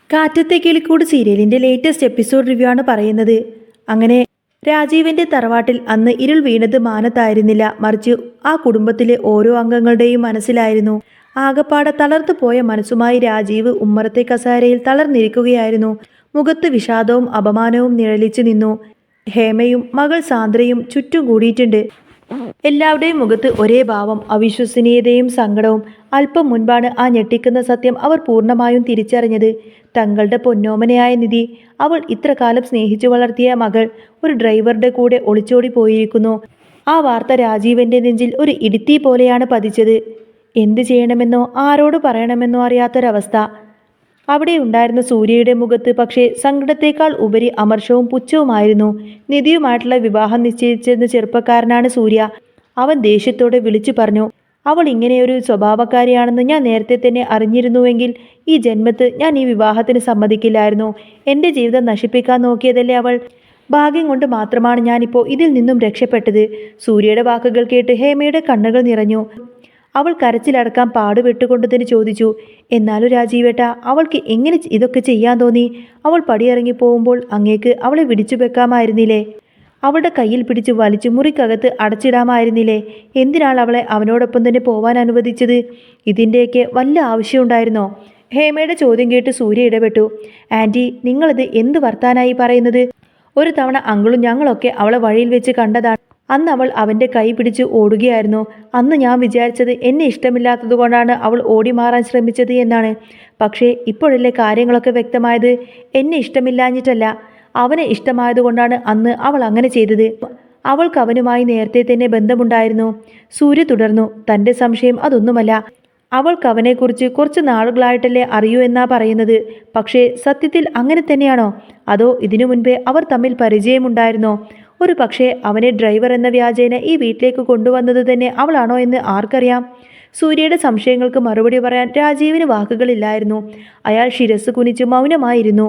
കാറ്റത്തെ കിളിക്കൂട് സീരിയലിന്റെ latest episode review ആണ് പറയുന്നത്. അങ്ങനെ രാജീവിന്റെ തറവാട്ടിൽ അന്ന് ഇരുൾ വീണത് മാനത്തായിരുന്നില്ല, മറിച്ച് ആ കുടുംബത്തിലെ ഓരോ അംഗങ്ങളുടെയും മനസ്സിലായിരുന്നു. ആകപ്പാടെ തളർത്തു പോയ മനസ്സുമായി രാജീവ് ഉമ്മറത്തെ കസാരയിൽ തളർന്നിരിക്കുകയായിരുന്നു. മുഖത്ത് വിഷാദവും അപമാനവും നിഴലിച്ചു നിന്നു. ഹേമയും മകൾ സാന്ദ്രയും ചുറ്റും കൂടിയിട്ടുണ്ട്. എല്ലാവരുടെയും മുഖത്ത് ഒരേ ഭാവം, അവിശ്വസനീയതയും സങ്കടവും. അല്പം മുൻപാണ് ആ ഞെട്ടിക്കുന്ന സത്യം അവർ പൂർണ്ണമായും തിരിച്ചറിഞ്ഞത്. തങ്ങളുടെ പൊന്നോമനയായ നിധി, അവൾ ഇത്ര കാലം സ്നേഹിച്ചു വളർത്തിയ മകൾ, ഒരു ഡ്രൈവറുടെ കൂടെ ഒളിച്ചോടി പോയിരിക്കുന്നു. ആ വാർത്ത രാജീവന്റെ നെഞ്ചിൽ ഒരു ഇടിത്തീ പോലെയാണ് പതിച്ചത്. എന്ത് ചെയ്യണമെന്നോ ആരോട് പറയണമെന്നോ അറിയാത്തൊരവസ്ഥ. അവിടെ ഉണ്ടായിരുന്ന സൂര്യയുടെ മുഖത്ത് പക്ഷേ സങ്കടത്തേക്കാൾ ഉപരി അമർഷവും പുച്ഛവുമായിരുന്നു. നിധിയുമായിട്ടുള്ള വിവാഹം നിശ്ചയിച്ചെന്ന ചെറുപ്പക്കാരനാണ് സൂര്യ. അവൻ ദേഷ്യത്തോടെ വിളിച്ചു പറഞ്ഞു, അവൾ ഇങ്ങനെയൊരു സ്വഭാവക്കാരിയാണെന്ന് ഞാൻ നേരത്തെ തന്നെ അറിഞ്ഞിരുന്നുവെങ്കിൽ ഈ ജന്മത്ത് ഞാൻ ഈ വിവാഹത്തിന് സമ്മതിക്കില്ലായിരുന്നു. എൻ്റെ ജീവിതം നശിപ്പിക്കാൻ നോക്കിയതല്ലേ അവൾ. ഭാഗ്യം കൊണ്ട് മാത്രമാണ് ഞാനിപ്പോൾ ഇതിൽ നിന്നും രക്ഷപ്പെട്ടത്. സൂര്യയുടെ വാക്കുകൾ കേട്ട് ഹേമയുടെ കണ്ണുകൾ നിറഞ്ഞു. അവൾ കരച്ചിലടക്കാൻ പാടുപെട്ടുകൊണ്ട് തന്നെ ചോദിച്ചു, എന്നാലും രാജീവേട്ട, അവൾക്ക് എങ്ങനെ ഇതൊക്കെ ചെയ്യാൻ തോന്നി? അവൾ പടിയിറങ്ങി പോകുമ്പോൾ അങ്ങേക്ക് അവളെ വിടിച്ചു വെക്കാമായിരുന്നില്ലേ? അവളുടെ കയ്യിൽ പിടിച്ച് വലിച്ചു മുറിക്കകത്ത് അടച്ചിടാമായിരുന്നില്ലേ? എന്തിനാണ് അവളെ അവനോടൊപ്പം തന്നെ പോവാൻ അനുവദിച്ചത്? ഇതിൻ്റെയൊക്കെ വല്ല ആവശ്യമുണ്ടായിരുന്നോ? ഹേമയുടെ ചോദ്യം കേട്ട് സൂര്യ ഇടപെട്ടു. ആൻറ്റി, നിങ്ങളിത് എന്ത് വർത്താനായി പറയുന്നത്? ഒരു തവണ അങ്കിളും ഞങ്ങളൊക്കെ അവളെ വഴിയിൽ വെച്ച് കണ്ടതാണ്. അന്ന് അവൾ അവൻ്റെ കൈ പിടിച്ച് ഓടുകയായിരുന്നു. അന്ന് ഞാൻ വിചാരിച്ചത് എന്നെ ഇഷ്ടമില്ലാത്തത് കൊണ്ടാണ് അവൾ ഓടി മാറാൻ ശ്രമിച്ചത് എന്നാണ്. പക്ഷേ ഇപ്പോഴല്ലേ കാര്യങ്ങളൊക്കെ വ്യക്തമായത്. എന്നെ ഇഷ്ടമില്ലാഞ്ഞിട്ടല്ല, അവനെ ഇഷ്ടമായതുകൊണ്ടാണ് അന്ന് അവൾ അങ്ങനെ ചെയ്തത്. അവൾക്ക് അവനുമായി നേരത്തെ തന്നെ ബന്ധമുണ്ടായിരുന്നു. സൂര്യ തുടർന്നു, തൻ്റെ സംശയം അതൊന്നുമല്ല. അവൾക്ക് അവനെക്കുറിച്ച് കുറച്ച് നാളുകളായിട്ടല്ലേ അറിയൂ എന്നാ പറയുന്നത്. പക്ഷേ സത്യത്തിൽ അങ്ങനെ തന്നെയാണോ? അതോ ഇതിനു മുൻപേ അവർ തമ്മിൽ പരിചയമുണ്ടായിരുന്നോ? ഒരു പക്ഷേ അവനെ ഡ്രൈവർ എന്ന വ്യാജേന ഈ വീട്ടിലേക്ക് കൊണ്ടുവന്നത് തന്നെ അവളാണോ എന്ന് ആർക്കറിയാം? സൂര്യയുടെ സംശയങ്ങൾക്ക് മറുപടി പറയാൻ രാജീവിന് വാക്കുകളില്ലായിരുന്നു. അയാൾ ശിരസ് കുനിച്ച് മൗനമായിരുന്നു.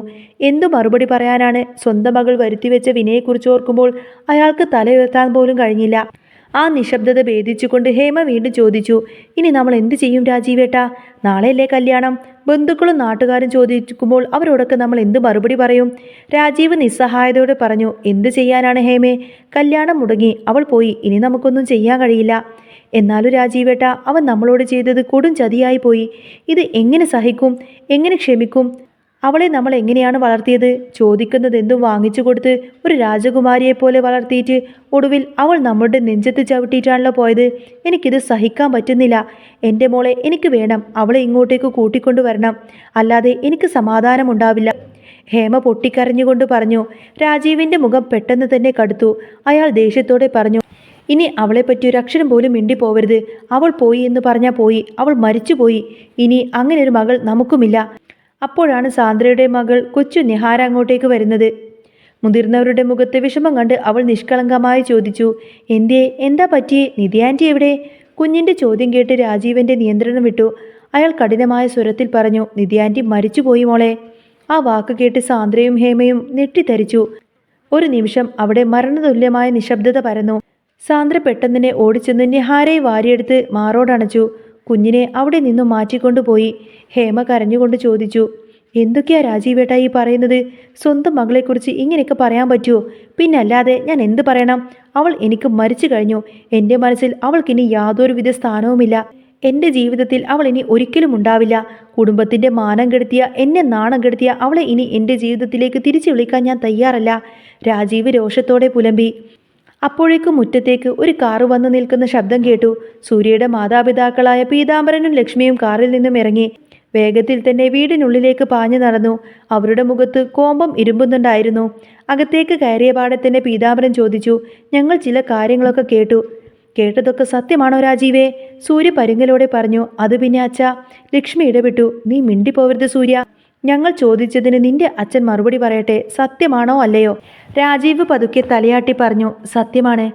എന്തു മറുപടി പറയാനാണ്? സ്വന്തം മകൾ വരുത്തിവെച്ച വിനയെക്കുറിച്ച് ഓർക്കുമ്പോൾ അയാൾക്ക് തലയുയർത്താൻ പോലും കഴിഞ്ഞില്ല. ആ നിശബ്ദത ഭേദിച്ചുകൊണ്ട് ഹേമ വീണ്ടും ചോദിച്ചു, ഇനി നമ്മൾ എന്ത് ചെയ്യും രാജീവേട്ട? നാളെയല്ലേ കല്യാണം? ബന്ധുക്കളും നാട്ടുകാരും ചോദിക്കുമ്പോൾ അവരോടൊക്കെ നമ്മൾ എന്ത് മറുപടി പറയും? രാജീവ് നിസ്സഹായതയോടെ പറഞ്ഞു, എന്ത് ചെയ്യാനാണ് ഹേമേ? കല്യാണം മുടങ്ങി, അവൾ പോയി, ഇനി നമുക്കൊന്നും ചെയ്യാൻ കഴിയില്ല. എന്നാലും രാജീവേട്ട, അവൻ നമ്മളോട് ചെയ്തത് കൊടും ചതിയായി പോയി. ഇത് എങ്ങനെ സഹിക്കും? എങ്ങനെ ക്ഷമിക്കും? അവളെ നമ്മൾ എങ്ങനെയാണ് വളർത്തിയത്? ചോദിക്കുന്നത് എന്തും വാങ്ങിച്ചു കൊടുത്ത് ഒരു രാജകുമാരിയെപ്പോലെ വളർത്തിയിട്ട് ഒടുവിൽ അവൾ നമ്മളുടെ നെഞ്ചത്ത് ചവിട്ടിയിട്ടാണല്ലോ പോയത്. എനിക്കിത് സഹിക്കാൻ പറ്റുന്നില്ല. എൻ്റെ മോളെ എനിക്ക് വേണം. അവളെ ഇങ്ങോട്ടേക്ക് കൂട്ടിക്കൊണ്ടു വരണം, അല്ലാതെ എനിക്ക് സമാധാനമുണ്ടാവില്ല. ഹേമ പൊട്ടിക്കരഞ്ഞുകൊണ്ട് പറഞ്ഞു. രാജീവിൻ്റെ മുഖം പെട്ടെന്ന് തന്നെ കടുത്തു. അയാൾ ദേഷ്യത്തോടെ പറഞ്ഞു, ഇനി അവളെപ്പറ്റി ഒരു അക്ഷരം പോലും മിണ്ടിപ്പോവരുത്. അവൾ പോയി എന്ന് പറഞ്ഞാൽ പോയി, അവൾ മരിച്ചുപോയി. ഇനി അങ്ങനെ ഒരു മകൾ നമുക്കുമില്ല. അപ്പോഴാണ് സാന്ദ്രയുടെ മകൾ കൊച്ചു നിഹാര അങ്ങോട്ടേക്ക് വരുന്നത്. മുതിർന്നവരുടെ മുഖത്തെ വിഷമം കണ്ട് അവൾ നിഷ്കളങ്കമായി ചോദിച്ചു, എന്താ പറ്റിയേ? നിധി ആൻറ്റി എവിടെ? കുഞ്ഞിൻ്റെ ചോദ്യം കേട്ട് രാജീവൻ്റെ നിയന്ത്രണം വിട്ടു. അയാൾ കഠിനമായ സ്വരത്തിൽ പറഞ്ഞു, നിധി ആൻറ്റി മരിച്ചുപോയി മോളെ. ആ വാക്ക് കേട്ട് സാന്ദ്രയും ഹേമയും ഞെട്ടിത്തരിച്ചു. ഒരു നിമിഷം അവിടെ മരണതുല്യമായ നിശബ്ദത പരന്നു. സാന്ദ്ര പെട്ടെന്നെ ഓടിച്ചെന്ന് നിഹാരയെ വാരിയെടുത്ത് മാറോടണച്ചു. കുഞ്ഞിനെ അവിടെ നിന്നും മാറ്റിക്കൊണ്ടുപോയി. ഹേമ കരഞ്ഞുകൊണ്ട് ചോദിച്ചു, എന്തൊക്കെയാ രാജീവേട്ട ഈ പറയുന്നത്? സ്വന്തം മകളെക്കുറിച്ച് ഇങ്ങനെയൊക്കെ പറയാൻ പറ്റുമോ? പിന്നല്ലാതെ ഞാൻ എന്ത് പറയണം? അവൾ എനിക്ക് മരിച്ചു കഴിഞ്ഞു. എൻ്റെ മനസ്സിൽ അവൾക്കിനി യാതൊരുവിധ സ്ഥാനവുമില്ല. എൻ്റെ ജീവിതത്തിൽ അവൾ ഇനി ഒരിക്കലും ഉണ്ടാവില്ല. കുടുംബത്തിൻ്റെ മാനം കെടുത്തിയ, എന്നെ നാണം കെടുത്തിയ അവളെ ഇനി എൻ്റെ ജീവിതത്തിലേക്ക് തിരിച്ചു വിളിക്കാൻ ഞാൻ തയ്യാറല്ല. രാജീവ് രോഷത്തോടെ പുലമ്പി. അപ്പോഴേക്കും മുറ്റത്തേക്ക് ഒരു കാറ് വന്നു നിൽക്കുന്ന ശബ്ദം കേട്ടു. സൂര്യയുടെ മാതാപിതാക്കളായ പീതാംബരനും ലക്ഷ്മിയും കാറിൽ നിന്നും ഇറങ്ങി. വേഗത്തിൽ തന്നെ വീടിനുള്ളിലേക്ക് പാഞ്ഞു നടന്നു. അവരുടെ മുഖത്ത് കോപം ഇരുമ്പുന്നുണ്ടായിരുന്നു. അകത്തേക്ക് കയറിയ പാടെ തന്നെ പീതാംബരൻ ചോദിച്ചു, ഞങ്ങൾ ചില കാര്യങ്ങളൊക്കെ കേട്ടതൊക്കെ സത്യമാണോ രാജീവേ? സൂര്യ പരുങ്ങലോടെ പറഞ്ഞു, അത് പിന്നെ അച്ഛാ. ലക്ഷ്മി ഇടപെട്ടു, നീ മിണ്ടിപ്പോവരുത് സൂര്യ. ഞങ്ങൾ ചോദിച്ചതിന് നിന്റെ അച്ഛൻ മറുപടി പറയട്ടെ, സത്യമാണോ അല്ലയോ? രാജീവ് പതുക്കെ തലയാട്ടി പറഞ്ഞു, സത്യമാണ്.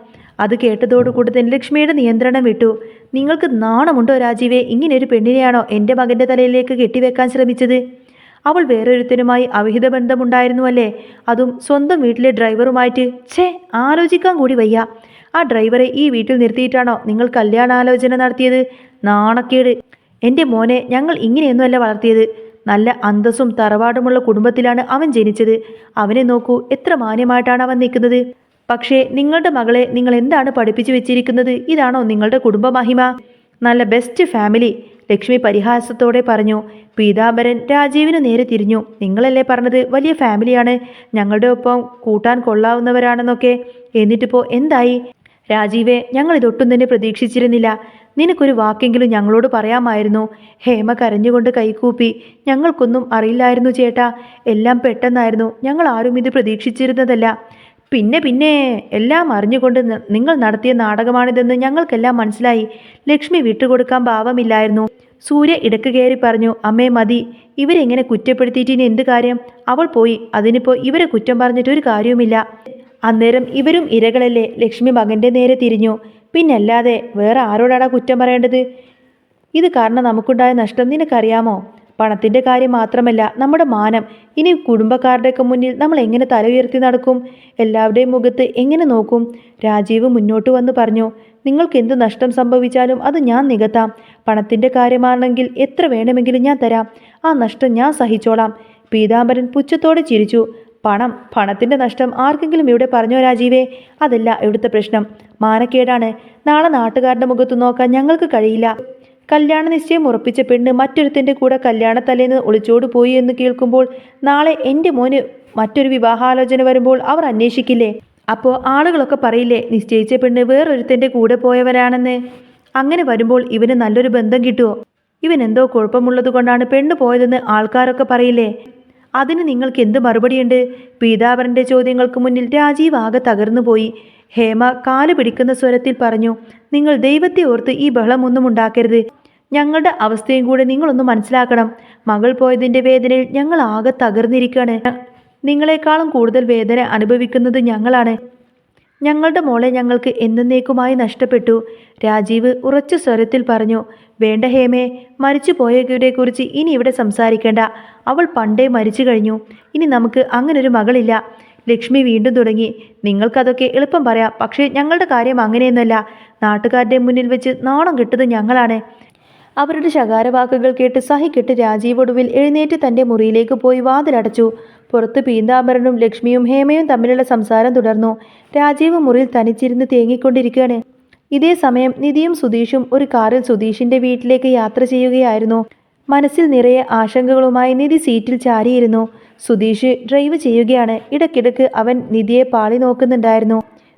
അത് കേട്ടതോടുകൂടി തന്നെ ലക്ഷ്മിയുടെ നിയന്ത്രണം വിട്ടു. നിങ്ങൾക്ക് നാണമുണ്ടോ രാജീവേ? ഇങ്ങനെയൊരു പെണ്ണിനെയാണോ എൻ്റെ മകൻ്റെ തലയിലേക്ക് കെട്ടിവെക്കാൻ ശ്രമിച്ചത്? അവൾ വേറൊരുത്തനുമായി അവിഹിത ബന്ധമുണ്ടായിരുന്നുവല്ലേ, അതും സ്വന്തം വീട്ടിലെ ഡ്രൈവറുമായിട്ട്. ആലോചിക്കാൻ കൂടി വയ്യ. ആ ഡ്രൈവറെ ഈ വീട്ടിൽ നിർത്തിയിട്ടാണോ നിങ്ങൾ കല്യാണാലോചന നടത്തിയത്? നാണക്കേട്. എൻ്റെ മോനെ ഞങ്ങൾ ഇങ്ങനെയൊന്നുമല്ല വളർത്തിയത്. നല്ല അന്തസ്സും തറവാടുമുള്ള കുടുംബത്തിലാണ് അവൻ ജനിച്ചത്. അവനെ നോക്കൂ, എത്ര മാന്യമായിട്ടാണ് അവൻ നിൽക്കുന്നത്. പക്ഷേ നിങ്ങളുടെ മകളെ നിങ്ങൾ എന്താണ് പഠിപ്പിച്ചു വെച്ചിരിക്കുന്നത്? ഇതാണോ നിങ്ങളുടെ കുടുംബ മഹിമ? നല്ല ബെസ്റ്റ് ഫാമിലി, ലക്ഷ്മി പരിഹാസത്തോടെ പറഞ്ഞു. പീതാംബരൻ രാജീവിന് നേരെ തിരിഞ്ഞു. നിങ്ങളല്ലേ പറഞ്ഞത് വലിയ ഫാമിലിയാണ്, ഞങ്ങളുടെ ഒപ്പം കൂട്ടാൻ കൊള്ളാവുന്നവരാണെന്നൊക്കെ. എന്നിട്ടിപ്പോൾ എന്തായി? രാജീവേ, ഞങ്ങൾ ഇതൊട്ടും തന്നെ പ്രതീക്ഷിച്ചിരുന്നില്ല. നിനക്കൊരു വാക്കെങ്കിലും ഞങ്ങളോട് പറയാമായിരുന്നു. ഹേമ കരഞ്ഞുകൊണ്ട് കൈകൂപ്പി. ഞങ്ങൾക്കൊന്നും അറിയില്ലായിരുന്നു ചേട്ടാ, എല്ലാം പെട്ടെന്നായിരുന്നു. ഞങ്ങൾ ആരും ഇത് പ്രതീക്ഷിച്ചിരുന്നതല്ല. പിന്നെ എല്ലാം അറിഞ്ഞുകൊണ്ട് നിങ്ങൾ നടത്തിയ നാടകമാണിതെന്ന് ഞങ്ങൾക്കെല്ലാം മനസ്സിലായി. ലക്ഷ്മി വിട്ടുകൊടുക്കാൻ ഭാവമില്ലായിരുന്നു. സൂര്യ ഇടക്ക് കയറി പറഞ്ഞു. അമ്മേ മതി, ഇവരെങ്ങനെ കുറ്റപ്പെടുത്തിയിട്ട് ഇനി എന്ത് കാര്യം? അവൾ പോയി, അതിനിപ്പോൾ ഇവരെ കുറ്റം പറഞ്ഞിട്ടൊരു കാര്യവുമില്ല. അന്നേരം ഇവരും ഇരകളല്ലേ? ലക്ഷ്മി മകൻ്റെ നേരെ തിരിഞ്ഞു. പിന്നല്ലാതെ വേറെ ആരോടാടാ കുറ്റം പറയേണ്ടത്? ഇത് കാരണം നമുക്കുണ്ടായ നഷ്ടം നിനക്കറിയാമോ? പണത്തിൻ്റെ കാര്യം മാത്രമല്ല, നമ്മുടെ മാനം. ഇനി കുടുംബക്കാരുടെയൊക്കെ മുന്നിൽ നമ്മൾ എങ്ങനെ തല ഉയർത്തി നടക്കും? എല്ലാവരുടെയും മുഖത്ത് എങ്ങനെ നോക്കും? രാജീവ് മുന്നോട്ട് വന്ന് പറഞ്ഞു. നിങ്ങൾക്ക് എന്ത് നഷ്ടം സംഭവിച്ചാലും അത് ഞാൻ നികത്താം. പണത്തിൻ്റെ കാര്യമാണെങ്കിൽ എത്ര വേണമെങ്കിലും ഞാൻ തരാം. ആ നഷ്ടം ഞാൻ സഹിച്ചോളാം. പീതാംബരൻ പുച്ഛത്തോടെ ചിരിച്ചു. പണത്തിൻ്റെ നഷ്ടം ആർക്കെങ്കിലും ഇവിടെ പറഞ്ഞോ രാജീവേ? അതല്ല ഇവിടുത്തെ പ്രശ്നം, മാനക്കേടാണ്. നാളെ നാട്ടുകാരുടെ മുഖത്ത് നോക്കാൻ ഞങ്ങൾക്ക് കഴിയില്ല. കല്യാണ നിശ്ചയം ഉറപ്പിച്ച പെണ്ണ് മറ്റൊരുത്തൻ്റെ കൂടെ കല്യാണത്തലേന്ന് ഒളിച്ചോട് പോയി എന്ന് കേൾക്കുമ്പോൾ നാളെ എൻ്റെ മോന് മറ്റൊരു വിവാഹാലോചന വരുമ്പോൾ അവർ അന്വേഷിക്കില്ലേ? അപ്പോൾ ആളുകളൊക്കെ പറയില്ലേ നിശ്ചയിച്ച പെണ്ണ് വേറൊരുത്തൻ്റെ കൂടെ പോയവരാണെന്ന്? അങ്ങനെ വരുമ്പോൾ ഇവന് നല്ലൊരു ബന്ധം കിട്ടുമോ? ഇവൻ എന്തോ കുഴപ്പമുള്ളത് കൊണ്ടാണ് പെണ്ണ് പോയതെന്ന് ആൾക്കാരൊക്കെ പറയില്ലേ? അതിന് നിങ്ങൾക്ക് എന്ത് മറുപടിയുണ്ട്? പീതാംബരൻ്റെ ചോദ്യങ്ങൾക്ക് മുന്നിൽ രാജീവ് ആകെ തകർന്നു പോയി. ഹേമ കാല് പിടിക്കുന്ന സ്വരത്തിൽ പറഞ്ഞു. നിങ്ങൾ ദൈവത്തെ ഓർത്ത് ഈ ബഹളമൊന്നും ഉണ്ടാക്കരുത്. ഞങ്ങളുടെ അവസ്ഥയും കൂടെ നിങ്ങളൊന്ന് മനസ്സിലാക്കണം. മകൾ പോയതിൻ്റെ വേദനയിൽ ഞങ്ങൾ ആകെ തകർന്നിരിക്കുകയാണ്. നിങ്ങളെക്കാളും കൂടുതൽ വേദന അനുഭവിക്കുന്നത് ഞങ്ങളാണ്. ഞങ്ങളുടെ മോളെ ഞങ്ങൾക്ക് എന്നേക്കുമായി നഷ്ടപ്പെട്ടു. രാജീവ് ഉറച്ച സ്വരത്തിൽ പറഞ്ഞു. വേണ്ട ഹേമേ, മരിച്ചു പോയവരെക്കുറിച്ച് ഇനി ഇവിടെ സംസാരിക്കേണ്ട. അവൾ പണ്ടേ മരിച്ചു കഴിഞ്ഞു. ഇനി നമുക്ക് അങ്ങനൊരു മകളില്ല. ലക്ഷ്മി വീണ്ടും തുടങ്ങി. നിങ്ങൾക്കതൊക്കെ എളുപ്പം പറയാം, പക്ഷേ ഞങ്ങളുടെ കാര്യം അങ്ങനെയൊന്നുമല്ല. നാട്ടുകാരുടെ മുന്നിൽ വെച്ച് നാണം കെട്ടത് ഞങ്ങളാണ്. അവരുടെ ശകാരവാക്കുകൾ കേട്ട് സഹിക്കെട്ട് രാജീവ് ഒടുവിൽ എഴുന്നേറ്റ് തൻ്റെ മുറിയിലേക്ക് പോയി വാതിലടച്ചു. പുറത്ത് പീതാംബരനും ലക്ഷ്മിയും ഹേമയും തമ്മിലുള്ള സംസാരം തുടർന്നു. രാജീവ് മുറിയിൽ തനിച്ചിരുന്ന് തേങ്ങിക്കൊണ്ടിരിക്കുകയാണ്. ഇതേ സമയം നിധിയും സുധീഷും ഒരു കാറിൽ സുധീഷിൻ്റെ വീട്ടിലേക്ക് യാത്ര ചെയ്യുകയായിരുന്നു. മനസ്സിൽ നിറയെ ആശങ്കകളുമായി നിധി സീറ്റിൽ ചാരിയിരുന്നു. സുധീഷ് ഡ്രൈവ് ചെയ്യുകയാണ്. ഇടയ്ക്കിടയ്ക്ക് അവൻ നിധിയെ പാളി നോക്കുന്നുണ്ടായിരുന്നു.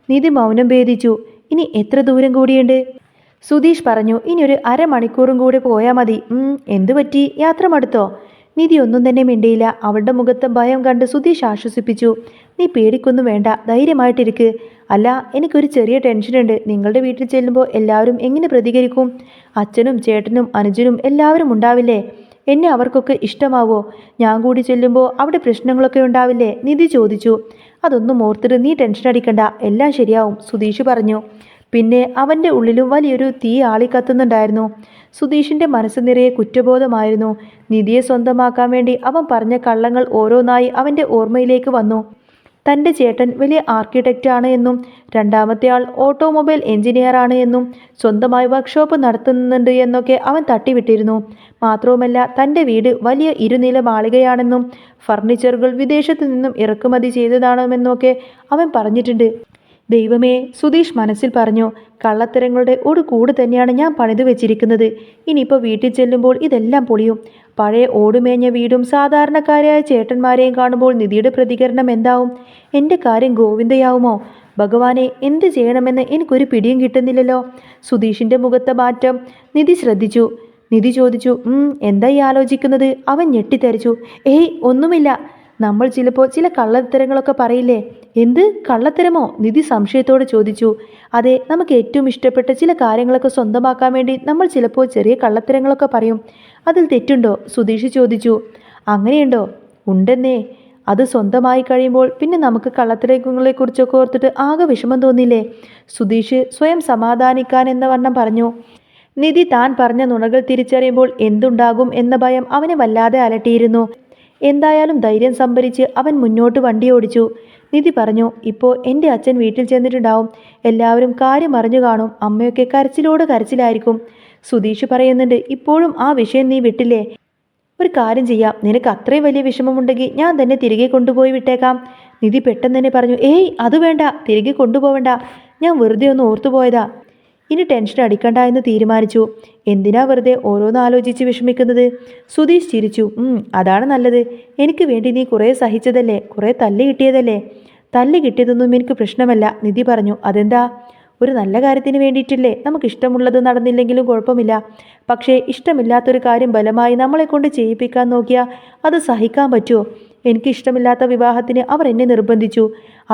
നിധി മൗനം ഭേദിച്ചു. ഇനി എത്ര ദൂരം കൂടിയുണ്ട്? സുധീഷ് പറഞ്ഞു. ഇനിയൊരു അരമണിക്കൂറും കൂടെ പോയാൽ മതി. എന്തു പറ്റി? യാത്ര മടുത്തോ? നിധി ഒന്നും തന്നെ മിണ്ടിയില്ല. അവളുടെ മുഖത്ത് ഭയം കണ്ട് സുധീഷ് ആശ്വസിപ്പിച്ചു. നീ പേടിക്കൊന്നും വേണ്ട, ധൈര്യമായിട്ടിരിക്ക്. അല്ല, എനിക്കൊരു ചെറിയ ടെൻഷനുണ്ട്. നിങ്ങളുടെ വീട്ടിൽ ചെല്ലുമ്പോൾ എല്ലാവരും എങ്ങനെ പ്രതികരിക്കും? അച്ഛനും ചേട്ടനും അനുജനും എല്ലാവരും ഉണ്ടാവില്ലേ? എന്നെ അവർക്കൊക്കെ ഇഷ്ടമാവോ? ഞാൻ കൂടി ചെല്ലുമ്പോൾ അവിടെ പ്രശ്നങ്ങളൊക്കെ ഉണ്ടാവില്ലേ? നിധി ചോദിച്ചു. അതൊന്നും ഓർത്തിട്ട് നീ ടെൻഷൻ അടിക്കണ്ട, എല്ലാം ശരിയാവും, സുധീഷ് പറഞ്ഞു. പിന്നെ അവൻ്റെ ഉള്ളിലും വലിയൊരു തീ ആളിക്കത്തുന്നുണ്ടായിരുന്നു. സുധീഷിൻ്റെ മനസ്സ് നിറയെ കുറ്റബോധമായിരുന്നു. നിധിയെ സ്വന്തമാക്കാൻ വേണ്ടി അവൻ പറഞ്ഞ കള്ളങ്ങൾ ഓരോന്നായി അവൻ്റെ ഓർമ്മയിലേക്ക് വന്നു. തൻ്റെ ചേട്ടൻ വലിയ ആർക്കിടെക്റ്റ് ആണ് എന്നും രണ്ടാമത്തെ ആൾ ഓട്ടോമൊബൈൽ എഞ്ചിനീയറാണ് എന്നും സ്വന്തമായി വർക്ക്ഷോപ്പ് നടത്തുന്നുണ്ട് എന്നൊക്കെ അവൻ തട്ടിവിട്ടിരുന്നു. മാത്രവുമല്ല തൻ്റെ വീട് വലിയ ഇരുനില മാളികയാണെന്നും ഫർണിച്ചറുകൾ വിദേശത്തു നിന്നും ഇറക്കുമതി ചെയ്തതാണെന്നൊക്കെ അവൻ പറഞ്ഞിട്ടുണ്ട്. ദൈവമേ, സുധീഷ് മനസ്സിൽ പറഞ്ഞു. കള്ളത്തരങ്ങളുടെ ഒരു കൂട് തന്നെയാണ് ഞാൻ പണിതു വെച്ചിരിക്കുന്നത്. ഇനിയിപ്പോൾ വീട്ടിൽ ചെല്ലുമ്പോൾ ഇതെല്ലാം പൊളിയും. പഴയ ഓടുമേഞ്ഞ വീടും സാധാരണക്കാരായ ചേട്ടന്മാരെയും കാണുമ്പോൾ നിധിയുടെ പ്രതികരണം എന്താവും? എൻ്റെ കാര്യം ഗോവിന്ദയാവുമോ? ഭഗവാനെ, എന്ത് ചെയ്യണമെന്ന് എനിക്കൊരു പിടിയും കിട്ടുന്നില്ലല്ലോ. സുധീഷിൻ്റെ മുഖത്തെ മാറ്റം നിധി ശ്രദ്ധിച്ചു. നിധി ചോദിച്ചു. എന്തായി ആലോചിക്കുന്നത്? അവൻ ഞെട്ടിത്തെറിച്ചു. ഏയ് ഒന്നുമില്ല. നമ്മൾ ചിലപ്പോൾ ചില കള്ളത്തരങ്ങളൊക്കെ പറയില്ലേ? എന്ത് കള്ളത്തരമോ? നിധി സംശയത്തോടെ ചോദിച്ചു. അതെ, നമുക്ക് ഏറ്റവും ഇഷ്ടപ്പെട്ട ചില കാര്യങ്ങളൊക്കെ സ്വന്തമാക്കാൻ വേണ്ടി നമ്മൾ ചിലപ്പോൾ ചെറിയ കള്ളത്തരങ്ങളൊക്കെ പറയും. അതിൽ തെറ്റുണ്ടോ? സുധീഷ് ചോദിച്ചു. അങ്ങനെയുണ്ടോ? ഉണ്ടെന്നേ. അത് സ്വന്തമായി കഴിയുമ്പോൾ പിന്നെ നമുക്ക് കള്ളത്തരങ്ങളെക്കുറിച്ചൊക്കെ ഓർത്തിട്ട് ആകെ വിഷമം തോന്നില്ലേ? സുധീഷ് സ്വയം സമാധാനിക്കാൻ എന്ന വണ്ണം പറഞ്ഞു. നിധി താൻ പറഞ്ഞ നുണകൾ തിരിച്ചറിയുമ്പോൾ എന്തുണ്ടാകും എന്ന ഭയം അവനെ വല്ലാതെ അലട്ടിയിരുന്നു. എന്തായാലും ധൈര്യം സംഭരിച്ച് അവൻ മുന്നോട്ട് വണ്ടി ഓടിച്ചു. നിധി പറഞ്ഞു. ഇപ്പോൾ എൻ്റെ അച്ഛൻ വീട്ടിൽ ചെന്നിട്ടുണ്ടാവും. എല്ലാവരും കാര്യം അറിഞ്ഞു കാണും. അമ്മയൊക്കെ കരച്ചിലോട് കരച്ചിലായിരിക്കും. സുധീഷ് പറയുന്നുണ്ട്. ഇപ്പോഴും ആ വിഷയം നീ വിട്ടില്ലേ? ഒരു കാര്യം ചെയ്യാം, നിനക്ക് അത്രയും വലിയ വിഷമമുണ്ടെങ്കിൽ ഞാൻ തന്നെ തിരികെ കൊണ്ടുപോയി വിട്ടേക്കാം. നിധി പെട്ടെന്ന് തന്നെ പറഞ്ഞു, ഏയ് അത് വേണ്ട, തിരികെ കൊണ്ടുപോവണ്ട, ഞാൻ വെറുതെ ഒന്ന് ഓർത്തുപോയതാ. ഇനി ടെൻഷൻ അടിക്കണ്ട എന്ന് തീരുമാനിച്ചു. എന്തിനാ വെറുതെ ഓരോന്ന് ആലോചിച്ച് വിഷമിക്കുന്നത്? സുധീഷ് ചിരിച്ചു. അതാണ് നല്ലത്. എനിക്ക് വേണ്ടി നീ കുറേ സഹിച്ചതല്ലേ, കുറേ തല്ല് കിട്ടിയതല്ലേ. തല്ല് കിട്ടിയതൊന്നും എനിക്ക് പ്രശ്നമല്ല, നിധി പറഞ്ഞു. അതെന്താ? ഒരു നല്ല കാര്യത്തിന് വേണ്ടിയിട്ടില്ലേ. നമുക്ക് ഇഷ്ടമുള്ളത് നടന്നില്ലെങ്കിലും കുഴപ്പമില്ല. പക്ഷേ ഇഷ്ടമില്ലാത്തൊരു കാര്യം ബലമായി നമ്മളെ കൊണ്ട് ചെയ്യിപ്പിക്കാൻ നോക്കിയാൽ അത് സഹിക്കാൻ പറ്റുമോ? എനിക്ക് ഇഷ്ടമില്ലാത്ത വിവാഹത്തിന് അവർ എന്നെ നിർബന്ധിച്ചു.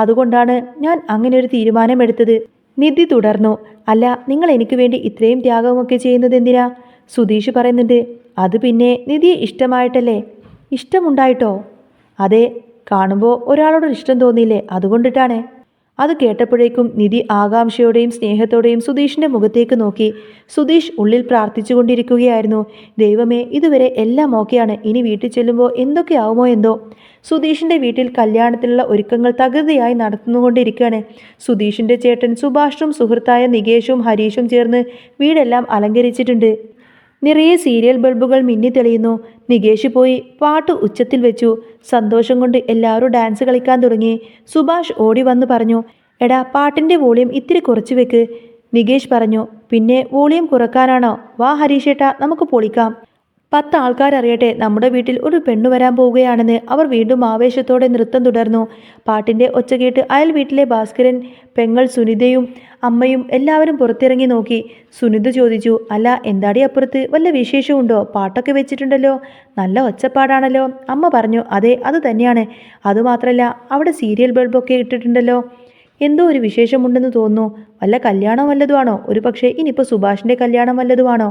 അതുകൊണ്ടാണ് ഞാൻ അങ്ങനെ ഒരു തീരുമാനമെടുത്തത്. നിധി തുടർന്നു. അല്ല, നിങ്ങൾ എനിക്ക് വേണ്ടി ഇത്രയും ത്യാഗമൊക്കെ ചെയ്യുന്നത് എന്തിനാ? സുധീഷ് പറയുന്നുണ്ട്. അത് പിന്നെ നിധിയെ ഇഷ്ടമായിട്ടല്ലേ. ഇഷ്ടമുണ്ടായിട്ടോ? അതെ, കാണുമ്പോൾ ഒരാളോട് ഇഷ്ടം തോന്നിയില്ലേ, അതുകൊണ്ടിട്ടാണ്. അത് കേട്ടപ്പോഴേക്കും നിധി ആകാംക്ഷയോടെയും സ്നേഹത്തോടെയും സുധീഷിന്റെ മുഖത്തേക്ക് നോക്കി. സുധീഷ് ഉള്ളിൽ പ്രാർത്ഥിച്ചുകൊണ്ടിരിക്കുകയായിരുന്നു. ദൈവമേ, ഇതുവരെ എല്ലാം ഓക്കെയാണ്, ഇനി വീട്ടിൽ ചെല്ലുമ്പോൾ എന്തൊക്കെയാവുമോ എന്തോ. സുധീഷിന്റെ വീട്ടിൽ കല്യാണത്തിനുള്ള ഒരുക്കങ്ങൾ തകൃതിയായി നടത്തുന്നുകൊണ്ടിരിക്കുകയാണ്. സുധീഷിന്റെ ചേട്ടൻ സുഭാഷും സുഹൃത്തായ നികേഷും ഹരീഷും ചേർന്ന് വീടെല്ലാം അലങ്കരിച്ചിട്ടുണ്ട്. നിറയെ സീരിയൽ ബൾബുകൾ മിന്നിത്തെളിയുന്നു. നികേഷ് പോയി പാട്ട് ഉച്ചത്തിൽ വെച്ചു. സന്തോഷം കൊണ്ട് എല്ലാവരും ഡാൻസ് കളിക്കാൻ തുടങ്ങി. സുഭാഷ് ഓടി വന്ന് പറഞ്ഞു, എടാ പാട്ടിൻ്റെ വോളിയം ഇത്തിരി കുറച്ച് വെക്ക്. നികേഷ് പറഞ്ഞു, പിന്നെ വോളിയം കുറക്കാനാണോ? വാ ഹരീഷേട്ടാ, നമുക്ക് പൊളിക്കാം. 10 ആൾക്കാരറിയട്ടെ നമ്മുടെ വീട്ടിൽ ഒരു പെണ്ണു വരാൻ പോവുകയാണെന്ന്. അവർ വീണ്ടും ആവേശത്തോടെ നൃത്തം തുടർന്നു. പാട്ടിൻ്റെ ഒച്ച കേട്ട് അയൽ വീട്ടിലെ ഭാസ്കരൻ, പെങ്ങൾ സുനിതയും അമ്മയും എല്ലാവരും പുറത്തിറങ്ങി നോക്കി. സുനിത ചോദിച്ചു, അല്ല എന്താടി അപ്പുറത്ത്, വല്ല വിശേഷമുണ്ടോ? പാട്ടൊക്കെ വെച്ചിട്ടുണ്ടല്ലോ, നല്ല ഒച്ചപ്പാടാണല്ലോ. അമ്മ പറഞ്ഞു, അതെ അത് തന്നെയാണ്. അതുമാത്രമല്ല അവിടെ സീരിയൽ ബൾബൊക്കെ ഇട്ടിട്ടുണ്ടല്ലോ. എന്തോ ഒരു വിശേഷമുണ്ടെന്ന് തോന്നുന്നു. വല്ല കല്യാണം വല്ലതുമാണോ? ഒരു പക്ഷേ ഇനിയിപ്പോൾ സുഭാഷിൻ്റെ കല്യാണം വല്ലതുമാണോ?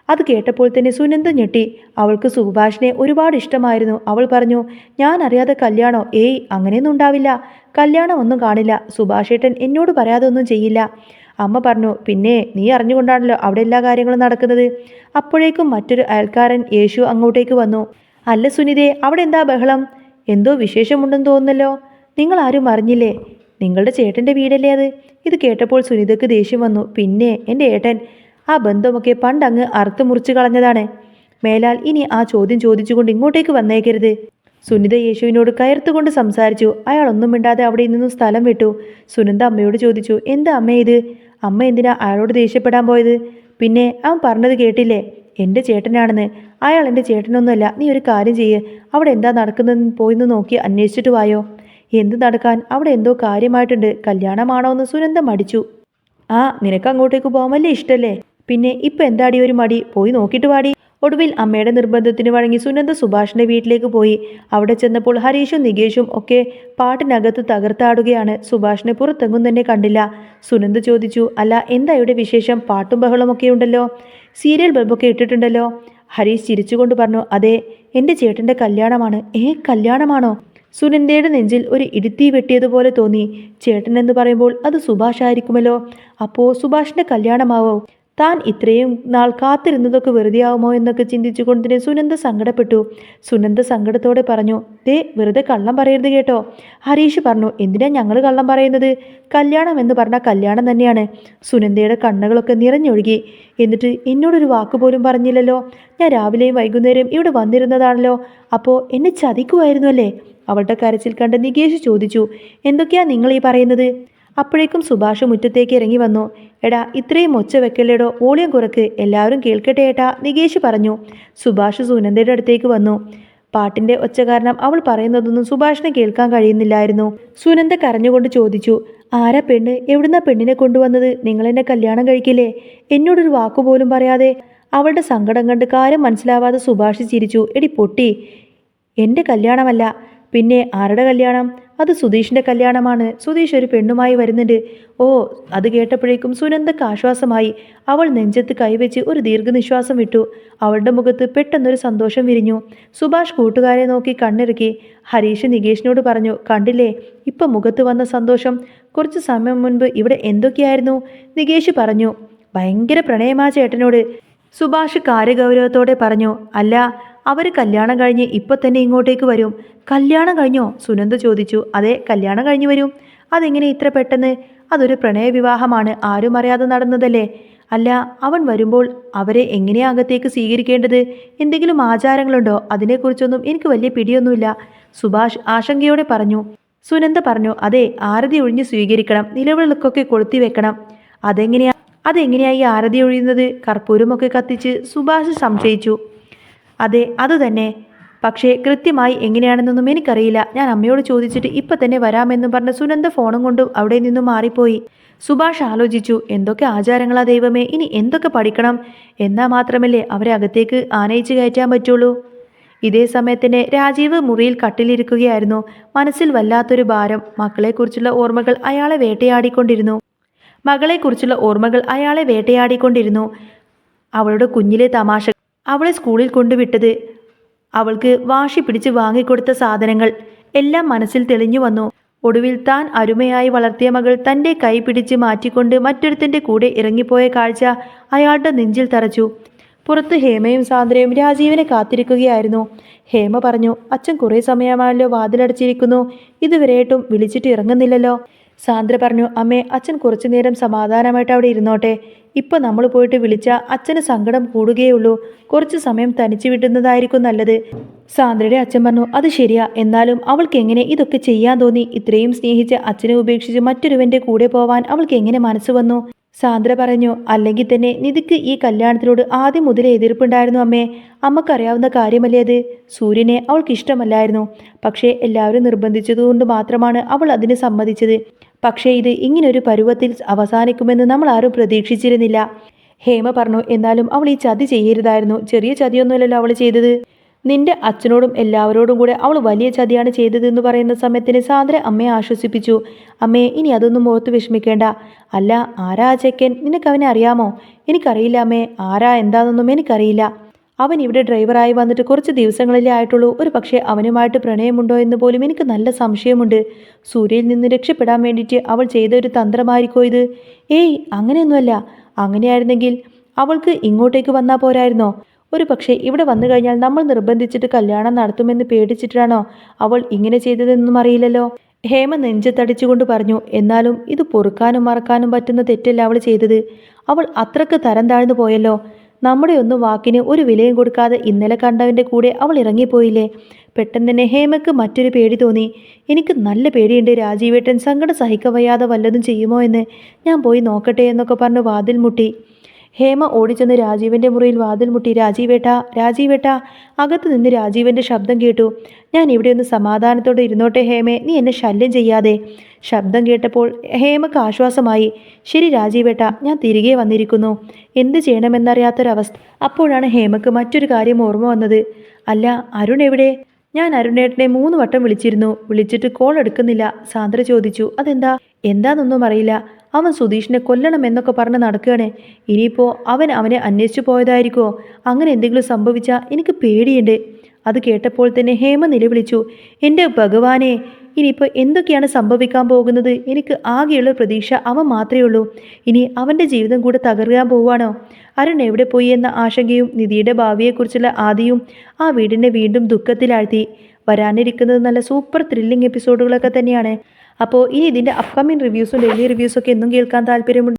അത് കേട്ടപ്പോൾ തന്നെ സുനന്ദ ഞെട്ടി. അവൾക്ക് സുഭാഷിനെ ഒരുപാട് ഇഷ്ടമായിരുന്നു. അവൾ പറഞ്ഞു, ഞാൻ അറിയാതെ കല്യാണോ? ഏയ് അങ്ങനെയൊന്നും ഉണ്ടാവില്ല. കല്യാണം ഒന്നും കാണില്ല. സുഭാഷേട്ടൻ എന്നോട് പറയാതെ ഒന്നും ചെയ്യില്ല. അമ്മ പറഞ്ഞു, പിന്നെ നീ അറിഞ്ഞുകൊണ്ടാണല്ലോ അവിടെ എല്ലാ കാര്യങ്ങളും നടക്കുന്നത്. അപ്പോഴേക്കും മറ്റൊരു അയൽക്കാരൻ യേശു അങ്ങോട്ടേക്ക് വന്നു. അല്ല സുനിതേ, അവിടെ എന്താ ബഹളം? എന്തോ വിശേഷമുണ്ടെന്ന് തോന്നുന്നല്ലോ. നിങ്ങൾ ആരും അറിഞ്ഞില്ലേ? നിങ്ങളുടെ ചേട്ടൻ്റെ വീടല്ലേ അത്? ഇത് കേട്ടപ്പോൾ സുനിതയ്ക്ക് ദേഷ്യം വന്നു. പിന്നെ എൻ്റെ ഏട്ടൻ, ആ ബന്ധമൊക്കെ പണ്ടങ്ങ് അറുത്ത് മുറിച്ച് കളഞ്ഞതാണ്. മേലാൽ ഇനി ആ ചോദ്യം ചോദിച്ചുകൊണ്ട് ഇങ്ങോട്ടേക്ക് വന്നേക്കരുത്. സുനിത യേശുവിനോട് കയർത്തുകൊണ്ട് സംസാരിച്ചു. അയാൾ ഒന്നും മിണ്ടാതെ അവിടെ നിന്നും സ്ഥലം വിട്ടു. സുനന്ദ അമ്മയോട് ചോദിച്ചു, എന്താ അമ്മ ഇത്? അമ്മ എന്തിനാ അയാളോട് ദേഷ്യപ്പെടാൻ പോയത്? പിന്നെ അവൻ പറഞ്ഞത് കേട്ടില്ലേ, എൻ്റെ ചേട്ടനാണെന്ന്. അയാൾ എൻ്റെ ചേട്ടനൊന്നുമല്ല. നീ ഒരു കാര്യം ചെയ്യ്, അവിടെ എന്താ നടക്കുന്നതെന്ന് പോയിന്ന് നോക്കി അന്വേഷിച്ചിട്ട് വായോ. എന്ത് നടക്കാൻ? അവിടെ എന്തോ കാര്യമായിട്ടുണ്ട്. കല്യാണമാണോ എന്ന് സുനന്ദ മടിച്ചു. ആ, നിനക്ക് അങ്ങോട്ടേക്ക് പോകാൻ വലിയ ഇഷ്ടല്ലേ? പിന്നെ ഇപ്പം എന്താടി ഒരു മടി? പോയി നോക്കിയിട്ട് വാടി. ഒടുവിൽ അമ്മയുടെ നിർബന്ധത്തിന് വഴങ്ങി സുനന്ദ സുഭാഷിന്റെ വീട്ടിലേക്ക് പോയി. അവിടെ ചെന്നപ്പോൾ ഹരീഷും നികേഷും ഒക്കെ പാട്ടിനകത്ത് തകർത്താടുകയാണ്. സുഭാഷിനെ പുറത്തെങ്ങും തന്നെ കണ്ടില്ല. സുനന്ദ ചോദിച്ചു, അല്ല എന്താ ഇവിടെ വിശേഷം? പാട്ടും ബഹളമൊക്കെ ഉണ്ടല്ലോ, സീരിയൽ ബൾബൊക്കെ ഇട്ടിട്ടുണ്ടല്ലോ. ഹരീഷ് ചിരിച്ചുകൊണ്ട് പറഞ്ഞു, അതെ, എൻ്റെ ചേട്ടൻ്റെ കല്യാണമാണ്. കല്യാണമാണോ? സുനന്ദയുടെ നെഞ്ചിൽ ഒരു ഇടുത്തി വെട്ടിയതുപോലെ തോന്നി. ചേട്ടൻ എന്ന് പറയുമ്പോൾ അത് സുഭാഷ് ആയിരിക്കുമല്ലോ. അപ്പോൾ സുഭാഷിന്റെ കല്യാണമാവോ? താൻ ഇത്രയും നാൾ കാത്തിരുന്നതൊക്കെ വെറുതെയാവുമോ എന്നൊക്കെ ചിന്തിച്ചുകൊണ്ട് തന്നെ സുനന്ദ സങ്കടപ്പെട്ടു. സുനന്ദ സങ്കടത്തോടെ പറഞ്ഞു, വെറുതെ കള്ളം പറയരുത് കേട്ടോ. ഹരീഷ് പറഞ്ഞു, എന്തിനാ ഞങ്ങൾ കള്ളം പറയുന്നത്? കല്യാണം എന്ന് പറഞ്ഞാൽ കല്യാണം തന്നെയാണ്. സുനന്ദയുടെ കണ്ണുകളൊക്കെ നിറഞ്ഞൊഴുകി. എന്നിട്ട് എന്നോടൊരു വാക്കുപോലും പറഞ്ഞില്ലല്ലോ. ഞാൻ രാവിലെയും വൈകുന്നേരം ഇവിടെ വന്നിരുന്നതാണല്ലോ. അപ്പോൾ എന്നെ ചതിക്കുമായിരുന്നു അല്ലേ? അവളുടെ കരച്ചിൽ കണ്ട് നികേഷ് ചോദിച്ചു, എന്തൊക്കെയാ നിങ്ങൾ ഈ പറയുന്നത്? അപ്പോഴേക്കും സുഭാഷ് മുറ്റത്തേക്ക് ഇറങ്ങി വന്നു. എടാ, ഇത്രയും ഒച്ച വെക്കല്ലേടോ, വോളിയം കുറക്ക്, എല്ലാവരും കേൾക്കട്ടെ ഏട്ടാ, നികേഷ് പറഞ്ഞു. സുഭാഷ് സുനന്ദയുടെ അടുത്തേക്ക് വന്നു. പാട്ടിന്റെ ഒച്ച കാരണം അവൾ പറയുന്നതൊന്നും സുഭാഷിനെ കേൾക്കാൻ കഴിയുന്നില്ലായിരുന്നു. സുനന്ദ കരഞ്ഞുകൊണ്ട് ചോദിച്ചു, ആരാ പെണ്ണ്? എവിടുന്നാ പെണ്ണിനെ കൊണ്ടുവന്നത്? നിങ്ങൾ എന്നെ കല്യാണം കഴിക്കില്ലേ? എന്നോടൊരു വാക്കുപോലും പറയാതെ. അവളുടെ സങ്കടം കണ്ട് കാര്യം മനസ്സിലാവാതെ സുഭാഷ് ചിരിച്ചു. എടി പൊട്ടി, എൻ്റെ കല്യാണമല്ല. പിന്നെ ആരുടെ കല്യാണം? അത് സുധീഷിൻ്റെ കല്യാണമാണ്. സുധീഷ് ഒരു പെണ്ണുമായി വരുന്നുണ്ട്. ഓ, അത് കേട്ടപ്പോഴേക്കും സുനന്ദക്ക് ആശ്വാസമായി. അവൾ നെഞ്ചത്ത് കൈവച്ച് ഒരു ദീർഘനിശ്വാസം വിട്ടു. അവളുടെ മുഖത്ത് പെട്ടെന്നൊരു സന്തോഷം വിരിഞ്ഞു. സുഭാഷ് കൂട്ടുകാരെ നോക്കി കണ്ണിറുക്കി. ഹരീഷ് നികേഷിനോട് പറഞ്ഞു, കണ്ടില്ലേ ഇപ്പം മുഖത്ത് വന്ന സന്തോഷം? കുറച്ച് സമയം മുൻപ് ഇവിടെ എന്തൊക്കെയായിരുന്നു? നികേഷ് പറഞ്ഞു, ഭയങ്കര പ്രണയമാ ചേട്ടനോട്. സുഭാഷ് കാര്യഗൗരവത്തോടെ പറഞ്ഞു, അല്ല, അവർ കല്യാണം കഴിഞ്ഞ് ഇപ്പം തന്നെ ഇങ്ങോട്ടേക്ക് വരും. കല്യാണം കഴിഞ്ഞോ? സുനന്ദ ചോദിച്ചു. അതെ, കല്യാണം കഴിഞ്ഞു വരും. അതെങ്ങനെ ഇത്ര പെട്ടെന്ന്? അതൊരു പ്രണയവിവാഹമാണ്, ആരും അറിയാതെ നടന്നതല്ലേ. അല്ല, അവൻ വരുമ്പോൾ അവരെ എങ്ങനെയാ അകത്തേക്ക് സ്വീകരിക്കേണ്ടത്? എന്തെങ്കിലും ആചാരങ്ങളുണ്ടോ? അതിനെക്കുറിച്ചൊന്നും എനിക്ക് വലിയ പിടിയൊന്നുമില്ല, സുഭാഷ് ആശങ്കയോടെ പറഞ്ഞു. സുനന്ദ പറഞ്ഞു, അതെ, ആരതി ഒഴിഞ്ഞ് സ്വീകരിക്കണം, നിലവിളക്കൊക്കെ കൊളുത്തി വെക്കണം. അതെങ്ങനെയാ ഈ ആരതി ഒഴിയുന്നത്? കർപ്പൂരമൊക്കെ കത്തിച്ച് സുഭാഷ് സംശയിച്ചു. അതെ, അതുതന്നെ. പക്ഷേ കൃത്യമായി എങ്ങനെയാണെന്നൊന്നും എനിക്കറിയില്ല. ഞാൻ അമ്മയോട് ചോദിച്ചിട്ട് ഇപ്പം തന്നെ വരാമെന്നും പറഞ്ഞ് സുനന്ദ ഫോണും കൊണ്ടും അവിടെ നിന്നും മാറിപ്പോയി. സുഭാഷ് ആലോചിച്ചു, എന്തൊക്കെ ആചാരങ്ങളാ ദൈവമേ, ഇനി എന്തൊക്കെ പഠിക്കണം. എന്നാൽ മാത്രമല്ലേ അവരെ അകത്തേക്ക് ആനയിച്ച് കയറ്റാൻ പറ്റുള്ളൂ. ഇതേ സമയത്തന്നെ രാജീവ് മുറിയിൽ കട്ടിലിരിക്കുകയായിരുന്നു. മനസ്സിൽ വല്ലാത്തൊരു ഭാരം. മകളെക്കുറിച്ചുള്ള ഓർമ്മകൾ അയാളെ വേട്ടയാടിക്കൊണ്ടിരുന്നു. അവളുടെ കുഞ്ഞിലെ തമാശ, അവളെ സ്കൂളിൽ കൊണ്ടുവിട്ടത്, അവൾക്ക് വാശി പിടിച്ച് വാങ്ങിക്കൊടുത്ത സാധനങ്ങൾ എല്ലാം മനസ്സിൽ തെളിഞ്ഞു വന്നു. ഒടുവിൽ താൻ അരുമയായി വളർത്തിയ മകൾ തൻ്റെ കൈ പിടിച്ച് മാറ്റിക്കൊണ്ട് മറ്റൊരുത്തൻ്റെ കൂടെ ഇറങ്ങിപ്പോയ കാഴ്ച അയാളുടെ നെഞ്ചിൽ തറച്ചു. പുറത്ത് ഹേമയും സാന്ദ്രയും രാജീവിനെ കാത്തിരിക്കുകയായിരുന്നു. ഹേമ പറഞ്ഞു, അച്ഛൻ കുറേ സമയമായല്ലോ വാതിലടച്ചിരിക്കുന്നു, ഇതുവരെയായിട്ടും വിളിച്ചിട്ട് ഇറങ്ങുന്നില്ലല്ലോ. സാന്ദ്ര പറഞ്ഞു, അമ്മേ, അച്ഛൻ കുറച്ചു നേരം സമാധാനമായിട്ട് അവിടെ ഇരുന്നോട്ടെ. ഇപ്പം നമ്മൾ പോയിട്ട് വിളിച്ചാൽ അച്ഛന് സങ്കടം കൂടുകയുള്ളൂ. കുറച്ച് സമയം തനിച്ച് വിടുന്നതായിരിക്കും നല്ലത്. സാന്ദ്രയുടെ അച്ഛൻ പറഞ്ഞു, അത് ശരിയാ, എന്നാലും അവൾക്ക് എങ്ങനെ ഇതൊക്കെ ചെയ്യാൻ തോന്നി? ഇത്രയും സ്നേഹിച്ച് അച്ഛനെ ഉപേക്ഷിച്ച് മറ്റൊരുവന്റെ കൂടെ പോവാൻ അവൾക്ക് എങ്ങനെ മനസ്സ് വന്നു? സാന്ദ്ര പറഞ്ഞു, അല്ലെങ്കിൽ തന്നെ നിധിക്ക് ഈ കല്യാണത്തിനോട് ആദ്യം മുതലേ എതിർപ്പുണ്ടായിരുന്നു അമ്മേ. അമ്മക്കറിയാവുന്ന കാര്യമല്ലേ അത്. സൂര്യനെ അവൾക്ക് ഇഷ്ടമല്ലായിരുന്നു. പക്ഷേ എല്ലാവരും നിർബന്ധിച്ചതുകൊണ്ട് മാത്രമാണ് അവൾ അതിന് സമ്മതിച്ചത്. പക്ഷേ ഇത് ഇങ്ങനൊരു പരുവത്തിൽ അവസാനിക്കുമെന്ന് നമ്മൾ ആരും പ്രതീക്ഷിച്ചിരുന്നില്ല. ഹേമ പറഞ്ഞു, എന്നാലും അവൾ ഈ ചതി ചെയ്യരുതായിരുന്നു. ചെറിയ ചതിയൊന്നുമല്ലല്ലോ അവൾ ചെയ്തത്. നിന്റെ അച്ഛനോടും എല്ലാവരോടും കൂടെ അവൾ വലിയ ചതിയാണ് ചെയ്തതെന്ന് പറയുന്ന സമയത്തിന് സാന്ദ്ര അമ്മയെ ആശ്വസിപ്പിച്ചു. അമ്മേ, ഇനി അതൊന്നും ഓർത്ത് വിഷമിക്കേണ്ട. അല്ല, ആരാ ആ ചെക്കൻ? നിനക്കവനെ അറിയാമോ? എനിക്കറിയില്ല അമ്മേ, ആരാ എന്താണെന്നൊന്നും എനിക്കറിയില്ല. അവൻ ഇവിടെ ഡ്രൈവറായി വന്നിട്ട് കുറച്ച് ദിവസങ്ങളിലേ ആയിട്ടുള്ളൂ. ഒരു പക്ഷേ അവനുമായിട്ട് പ്രണയമുണ്ടോ എന്ന് പോലും എനിക്ക് നല്ല സംശയമുണ്ട്. സൂര്യയിൽ നിന്ന് രക്ഷപ്പെടാൻ വേണ്ടിയിട്ട് അവൾ ചെയ്ത ഒരു തന്ത്രമായിരിക്കോ ഇത്? ഏയ്, അങ്ങനെയൊന്നുമല്ല. അങ്ങനെയായിരുന്നെങ്കിൽ അവൾക്ക് ഇങ്ങോട്ടേക്ക് വന്നാൽ പോരായിരുന്നോ? ഒരു പക്ഷേ ഇവിടെ വന്നു കഴിഞ്ഞാൽ നമ്മൾ നിർബന്ധിച്ചിട്ട് കല്യാണം നടത്തുമെന്ന് പേടിച്ചിട്ടാണോ അവൾ ഇങ്ങനെ ചെയ്തതെന്നും അറിയില്ലല്ലോ. ഹേമ നെഞ്ചത്തടിച്ചുകൊണ്ട് പറഞ്ഞു, എന്നാലും ഇത് പൊറുക്കാനും മറക്കാനും പറ്റുന്ന തെറ്റല്ല അവൾ ചെയ്തത്. അവൾ അത്രക്ക് തരം താഴ്ന്നു പോയല്ലോ. നമ്മുടെ ഒന്നും വാക്കിന് ഒരു വിലയും കൊടുക്കാതെ ഇന്നലെ കണ്ടവൻ്റെ കൂടെ അവൾ ഇറങ്ങിപ്പോയില്ലേ. പെട്ടെന്ന് തന്നെ ഹേമയ്ക്ക് മറ്റൊരു പേടി തോന്നി. എനിക്ക് നല്ല പേടിയുണ്ട്, രാജീവേട്ടൻ സങ്കടം സഹിക്കവയ്യാതെ വല്ലതും ചെയ്യുമോ എന്ന്. ഞാൻ പോയി നോക്കട്ടെ എന്നൊക്കെ പറഞ്ഞ് വാതിൽ മുട്ടി. ഹേമ ഓടിച്ചെന്ന് രാജീവൻ്റെ മുറിയിൽ വാതിൽ മുട്ടി. രാജീവേട്ടാ, രാജീവേട്ടാ. അകത്ത് നിന്ന് രാജീവൻ്റെ ശബ്ദം കേട്ടു. ഞാൻ ഇവിടെ ഒന്ന് സമാധാനത്തോടെ ഇരുന്നോട്ടെ ഹേമേ, നീ എന്നെ ശല്യം ചെയ്യാതെ. ശബ്ദം കേട്ടപ്പോൾ ഹേമക്ക് ആശ്വാസമായി. ശരി രാജീവേട്ടാ, ഞാൻ തിരികെ വന്നിരിക്കുന്നു. എന്ത് ചെയ്യണമെന്നറിയാത്തൊരവസ്ഥ. അപ്പോഴാണ് ഹേമക്ക് മറ്റൊരു കാര്യം ഓർമ്മ വന്നത്. അല്ല, അരുൺ എവിടെ? ഞാൻ അരുണേട്ടനെ 3 വട്ടം വിളിച്ചിരുന്നു. വിളിച്ചിട്ട് കോൾ എടുക്കുന്നില്ല. സാന്ദ്ര ചോദിച്ചു, എന്താണെന്നൊന്നും അറിയില്ല. അവൻ സുധീഷിനെ കൊല്ലണം എന്നൊക്കെ പറഞ്ഞ് നടക്കുകയാണ്. ഇനിയിപ്പോൾ അവനെ അന്വേഷിച്ചു പോയതായിരിക്കുമോ? അങ്ങനെ എന്തെങ്കിലും സംഭവിച്ചാൽ എനിക്ക് പേടിയുണ്ട്. അത് കേട്ടപ്പോൾ തന്നെ ഹേമ നിലവിളിച്ചു, എൻ്റെ ഭഗവാനെ, ഇനിയിപ്പോൾ എന്തൊക്കെയാണ് സംഭവിക്കാൻ പോകുന്നത്? എനിക്ക് ആകെയുള്ള പ്രതീക്ഷ അവൻ മാത്രമേ ഉള്ളൂ. ഇനി അവൻ്റെ ജീവിതം കൂടെ തകർക്കാൻ പോവുകയാണോ? അരുൺ എവിടെ പോയി എന്ന ആശങ്കയും നിധിയുടെ ഭാവിയെക്കുറിച്ചുള്ള ആദിയും ആ വീടിനെ വീണ്ടും ദുഃഖത്തിലാഴ്ത്തി. വരാനിരിക്കുന്നത് നല്ല സൂപ്പർ ത്രില്ലിംഗ് എപ്പിസോഡുകളൊക്കെ തന്നെയാണ്. അപ്പോൾ ഇനി ഇതിൻ്റെ അപ്കമിങ് റിവ്യൂസും ഡെയിലി റിവ്യൂസൊക്കെ എന്നും കേൾക്കാൻ താല്പര്യമുണ്ട്.